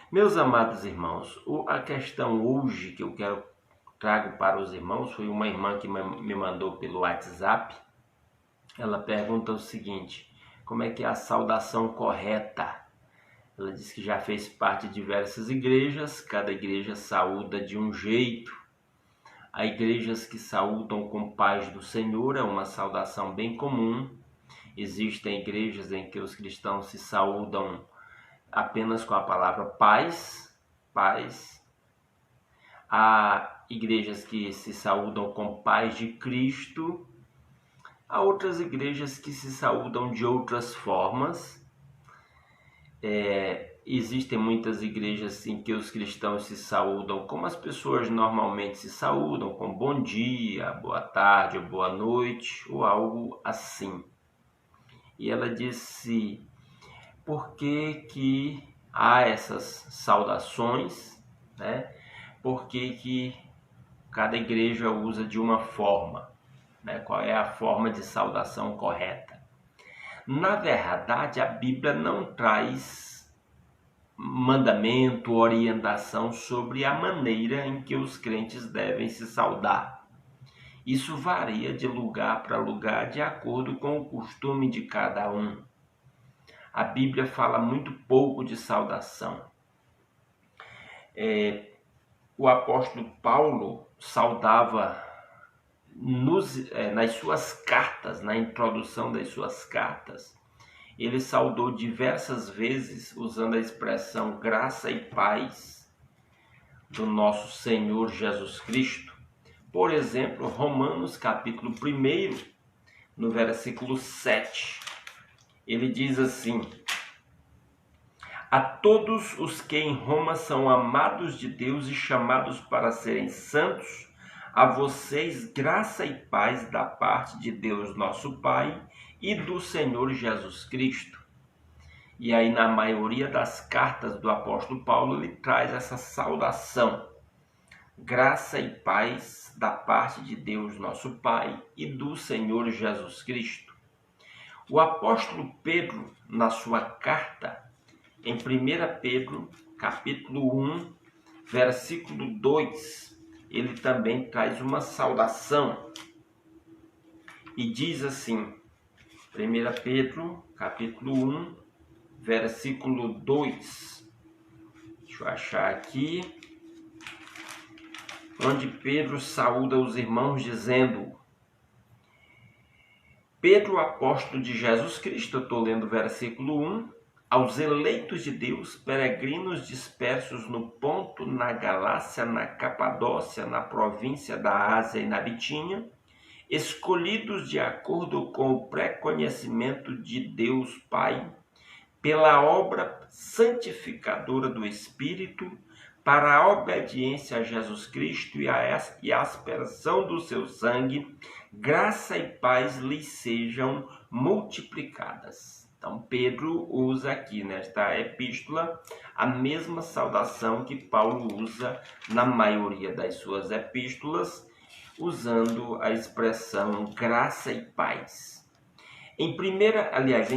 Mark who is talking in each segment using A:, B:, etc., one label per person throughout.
A: Meus amados irmãos, a questão hoje que eu trago para os irmãos foi uma irmã que me mandou pelo WhatsApp. Ela pergunta o seguinte: como é que é a saudação correta? Ela diz que já fez parte de diversas igrejas, cada igreja saúda de um jeito. Há igrejas que saúdam com paz do Senhor, é uma saudação bem comum. Existem igrejas em que os cristãos se saúdam apenas com a palavra paz, paz. Há igrejas que se saúdam com paz de Cristo. Há outras igrejas que se saúdam de outras formas. Existem muitas igrejas em que os cristãos se saúdam como as pessoas normalmente se saúdam, com bom dia, boa tarde ou boa noite, ou algo assim. E ela disse: por que há essas saudações, né? Por que cada igreja usa de uma forma, né? Qual é a forma de saudação correta? Na verdade, a Bíblia não traz mandamento, orientação sobre a maneira em que os crentes devem se saudar. Isso varia de lugar para lugar de acordo com o costume de cada um. A Bíblia fala muito pouco de saudação. O apóstolo Paulo saudava nas suas cartas, na introdução das suas cartas. Ele saudou diversas vezes usando a expressão graça e paz do nosso Senhor Jesus Cristo. Por exemplo, Romanos capítulo 1, no versículo 7, ele diz assim: a todos os que em Roma são amados de Deus e chamados para serem santos, a vocês graça e paz da parte de Deus nosso Pai e do Senhor Jesus Cristo. E aí, na maioria das cartas do apóstolo Paulo, ele traz essa saudação: graça e paz da parte de Deus nosso Pai e do Senhor Jesus Cristo. O apóstolo Pedro, na sua carta, em 1 Pedro, capítulo 1, versículo 2, ele também traz uma saudação e diz assim, 1 Pedro, capítulo 1, versículo 2, deixa eu achar aqui, onde Pedro saúda os irmãos dizendo: Pedro, apóstolo de Jesus Cristo, eu estou lendo o versículo 1, aos eleitos de Deus, peregrinos dispersos no Ponto, na Galácia, na Capadócia, na província da Ásia e na Bitínia, escolhidos de acordo com o pré-conhecimento de Deus Pai, pela obra santificadora do Espírito, para a obediência a Jesus Cristo e a aspersão do seu sangue, graça e paz lhes sejam multiplicadas. Então, Pedro usa aqui nesta epístola a mesma saudação que Paulo usa na maioria das suas epístolas, usando a expressão graça e paz. Em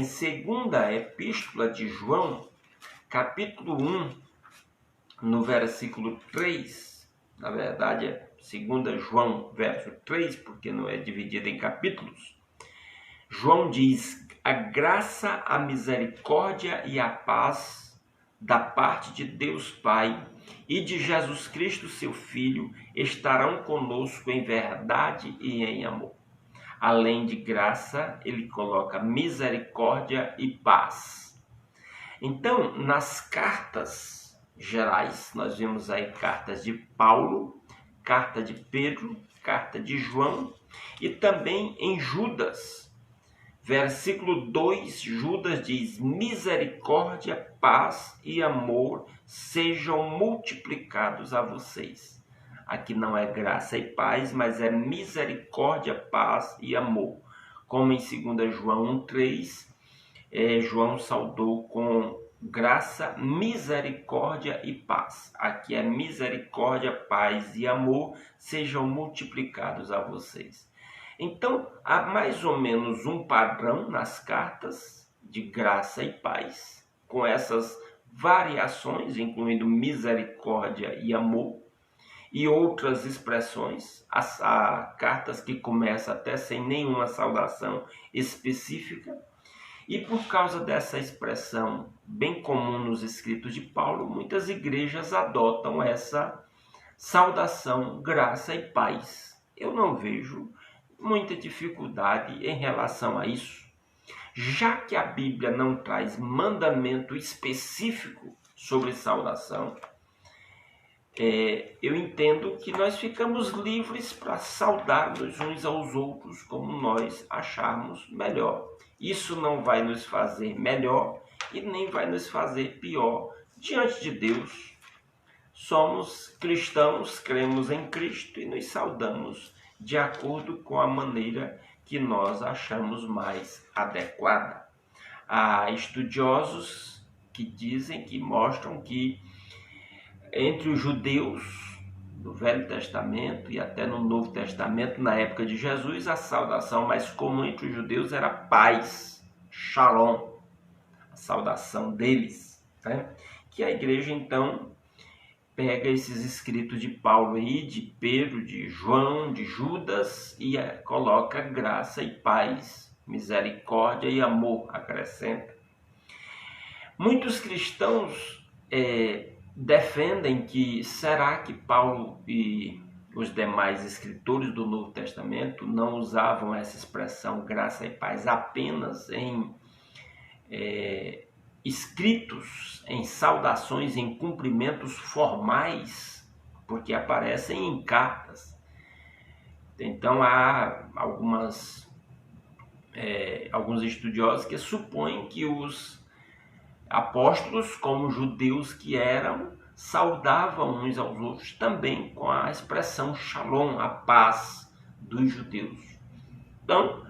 A: segunda epístola de João, capítulo 1, no versículo 3, na verdade é 2 João, verso 3, porque não é dividido em capítulos, João diz: a graça, a misericórdia e a paz da parte de Deus Pai e de Jesus Cristo, seu Filho, estarão conosco em verdade e em amor. Além de graça, ele coloca misericórdia e paz. Então, nas cartas gerais, nós vimos aí cartas de Paulo, carta de Pedro, carta de João e também em Judas. Versículo 2, Judas diz: misericórdia, paz e amor sejam multiplicados a vocês. Aqui não é graça e paz, mas é misericórdia, paz e amor. Como em 2 João 1,3, João saudou com graça, misericórdia e paz. Aqui é misericórdia, paz e amor sejam multiplicados a vocês. Então, há mais ou menos um padrão nas cartas de graça e paz, com essas variações, incluindo misericórdia e amor, e outras expressões, há cartas que começam até sem nenhuma saudação específica, e por causa dessa expressão bem comum nos escritos de Paulo, muitas igrejas adotam essa saudação, graça e paz. Eu não vejo muita dificuldade em relação a isso, já que a Bíblia não traz mandamento específico sobre saudação. Eu entendo que nós ficamos livres para saudar-nos uns aos outros como nós acharmos melhor. Isso não vai nos fazer melhor e nem vai nos fazer pior diante de Deus. Somos cristãos, cremos em Cristo e nos saudamos de acordo com a maneira que nós achamos mais adequada. Há estudiosos que dizem, que mostram que entre os judeus do Velho Testamento e até no Novo Testamento, na época de Jesus, a saudação mais comum entre os judeus era paz, shalom, a saudação deles, né? Que a igreja então pega esses escritos de Paulo aí, de Pedro, de João, de Judas e coloca graça e paz, misericórdia e amor, acrescenta. Muitos cristãos defendem que será que Paulo e os demais escritores do Novo Testamento não usavam essa expressão graça e paz apenas em escritos, em saudações, em cumprimentos formais, porque aparecem em cartas. Então há alguns estudiosos que supõem que os apóstolos, como judeus que eram, saudavam uns aos outros também com a expressão shalom, a paz dos judeus. Então,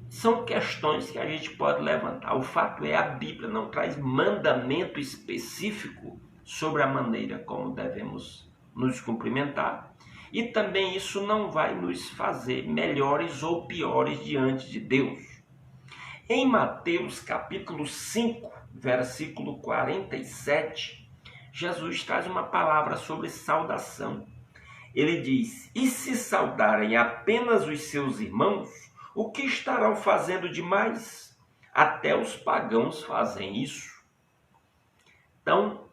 A: são questões que a gente pode levantar. O fato é, a Bíblia não traz mandamento específico sobre a maneira como devemos nos cumprimentar, e também isso não vai nos fazer melhores ou piores diante de Deus. Em Mateus capítulo 5, versículo 47, Jesus traz uma palavra sobre saudação. Ele diz: e se saudarem apenas os seus irmãos, o que estarão fazendo demais? Até os pagãos fazem isso. Então,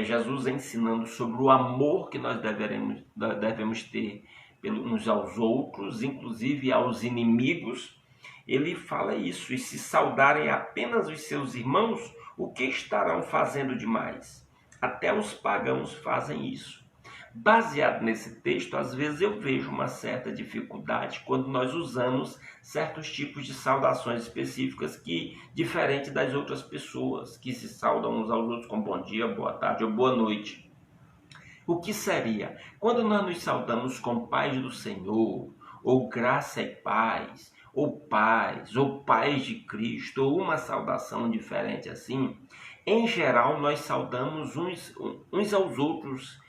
A: Jesus ensinando sobre o amor que nós devemos ter uns aos outros, inclusive aos inimigos. Ele fala isso: e se saudarem apenas os seus irmãos, o que estarão fazendo demais? Até os pagãos fazem isso. Baseado nesse texto, às vezes eu vejo uma certa dificuldade quando nós usamos certos tipos de saudações específicas que, diferente das outras pessoas que se saudam uns aos outros com bom dia, boa tarde ou boa noite. O que seria? Quando nós nos saudamos com paz do Senhor, ou graça e paz, ou paz de Cristo, ou uma saudação diferente assim, em geral nós saudamos uns aos outros,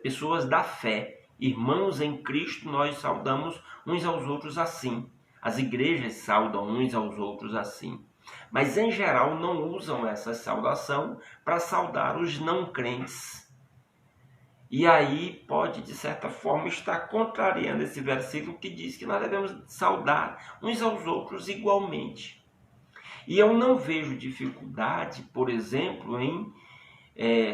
A: pessoas da fé, irmãos em Cristo, nós saudamos uns aos outros assim. As igrejas saudam uns aos outros assim. Mas em geral não usam essa saudação para saudar os não crentes. E aí pode, de certa forma, estar contrariando esse versículo que diz que nós devemos saudar uns aos outros igualmente. E eu não vejo dificuldade, por exemplo, em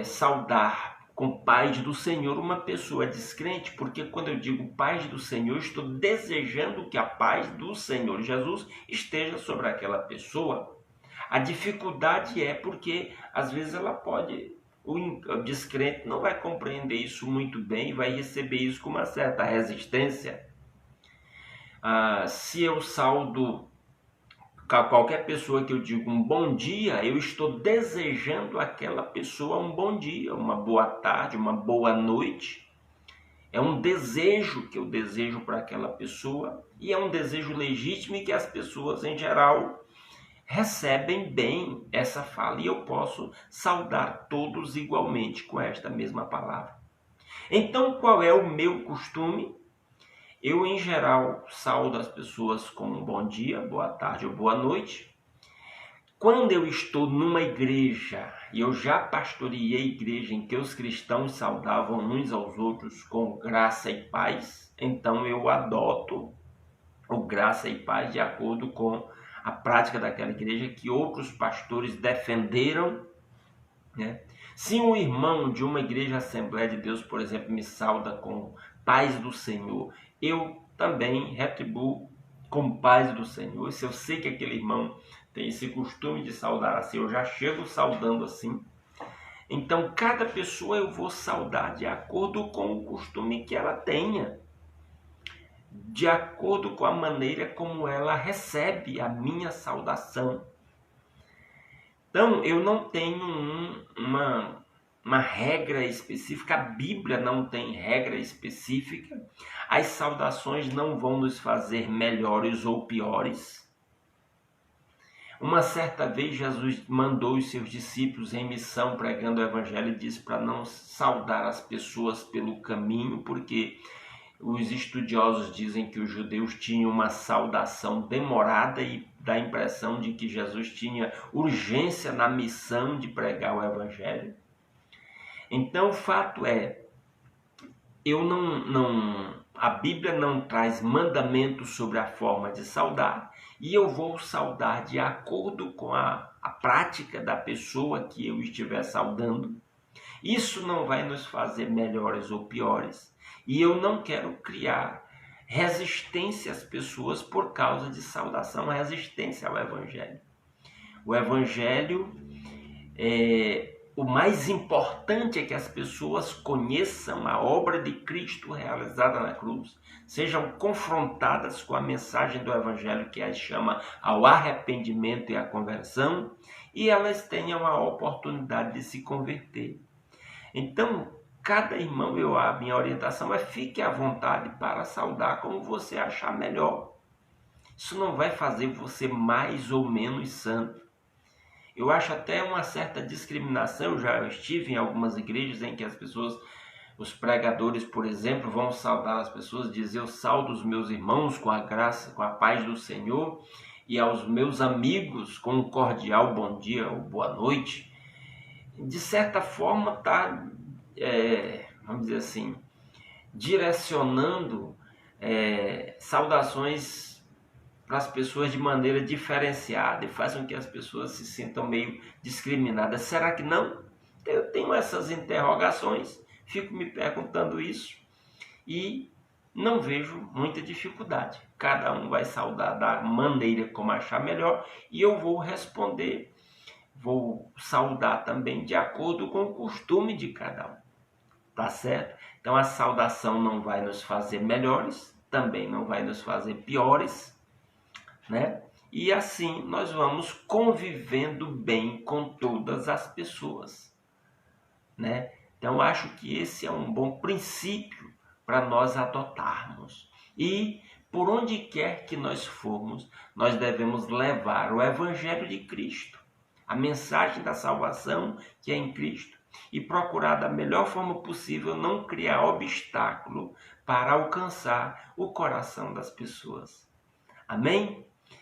A: saudar com paz do Senhor uma pessoa descrente, porque quando eu digo paz do Senhor, estou desejando que a paz do Senhor Jesus esteja sobre aquela pessoa. A dificuldade é porque às vezes o descrente não vai compreender isso muito bem e vai receber isso com uma certa resistência. Se eu saudo qualquer pessoa que eu digo um bom dia, eu estou desejando àquela pessoa um bom dia, uma boa tarde, uma boa noite. É um desejo que eu desejo para aquela pessoa, e é um desejo legítimo e que as pessoas em geral recebem bem essa fala, e eu posso saudar todos igualmente com esta mesma palavra. Então, qual é o meu costume? Eu, em geral, saudo as pessoas com um bom dia, boa tarde ou boa noite. Quando eu estou numa igreja, e eu já pastoreei igreja em que os cristãos saudavam uns aos outros com graça e paz, então eu adoto o graça e paz de acordo com a prática daquela igreja que outros pastores defenderam, né? Se um irmão de uma igreja Assembleia de Deus, por exemplo, me sauda com paz do Senhor, eu também retribuo com paz do Senhor. Se eu sei que aquele irmão tem esse costume de saudar assim, eu já chego saudando assim. Então, cada pessoa eu vou saudar de acordo com o costume que ela tenha, de acordo com a maneira como ela recebe a minha saudação. Então, eu não tenho uma regra específica, a Bíblia não tem regra específica, as saudações não vão nos fazer melhores ou piores. Uma certa vez Jesus mandou os seus discípulos em missão pregando o evangelho e disse para não saudar as pessoas pelo caminho, porque os estudiosos dizem que os judeus tinham uma saudação demorada e dá a impressão de que Jesus tinha urgência na missão de pregar o evangelho. Então o fato é, a Bíblia não traz mandamentos sobre a forma de saudar, e eu vou saudar de acordo com a prática da pessoa que eu estiver saudando. Isso não vai nos fazer melhores ou piores, e eu não quero criar resistência às pessoas por causa de saudação, resistência ao Evangelho. O Evangelho, o mais importante é que as pessoas conheçam a obra de Cristo realizada na cruz, sejam confrontadas com a mensagem do Evangelho que as chama ao arrependimento e à conversão, e elas tenham a oportunidade de se converter. Então, cada irmão, a minha orientação é fique à vontade para saudar como você achar melhor. Isso não vai fazer você mais ou menos santo. Eu acho até uma certa discriminação. Eu já estive em algumas igrejas em que as pessoas, os pregadores, por exemplo, vão saudar as pessoas, dizer eu saldo os meus irmãos com a graça, com a paz do Senhor, e aos meus amigos com um cordial bom dia ou boa noite. De certa forma está, vamos dizer assim, direcionando saudações para as pessoas de maneira diferenciada e faz com que as pessoas se sintam meio discriminadas. Será que não? Eu tenho essas interrogações, fico me perguntando isso e não vejo muita dificuldade. Cada um vai saudar da maneira como achar melhor e eu vou responder, vou saudar também de acordo com o costume de cada um. Tá certo? Então a saudação não vai nos fazer melhores, também não vai nos fazer piores, né? E assim nós vamos convivendo bem com todas as pessoas, né? Então acho que esse é um bom princípio para nós adotarmos. E por onde quer que nós formos, nós devemos levar o Evangelho de Cristo, a mensagem da salvação que é em Cristo, e procurar da melhor forma possível não criar obstáculo para alcançar o coração das pessoas. Amém?